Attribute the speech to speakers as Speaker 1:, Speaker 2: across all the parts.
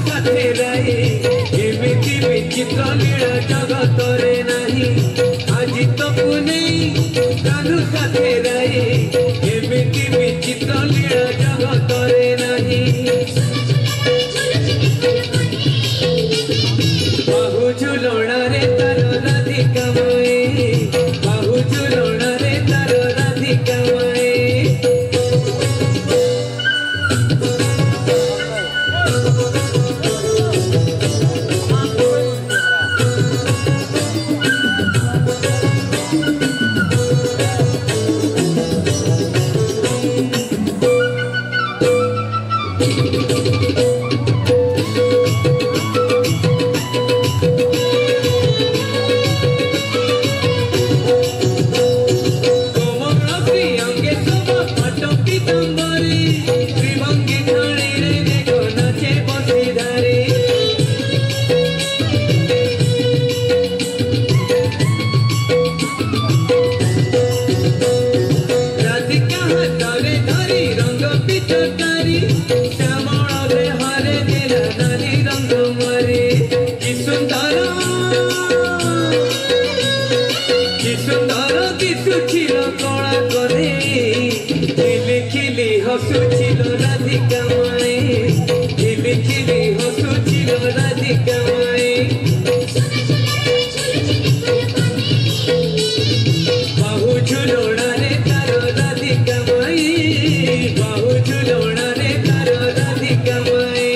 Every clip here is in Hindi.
Speaker 1: साथे राई एमिति विचित्र लीला जगत रे नहीं आज तो पुने कानू साथे राई एमिति विचित्र लीला जगत रे नहीं बहु झुलना रे तार राधिका माई बहु झुलना रे तार राधिका माई हसुचिलो राधिका माई खिली खिली हसुचिलो राधिका माई बहु झुलना रे तार राधिका माई बहु झुलना रे तार राधिका माई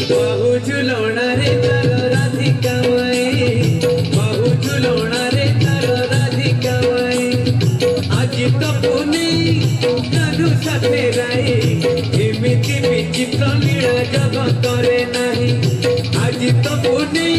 Speaker 1: बहु झुलना रे तार राधिका माई बहु झुलना रे तार राधिका माई आज तो पुने कानू साथे राई एमिति विचित्र लीला जगत रे नहीं आज तो पुने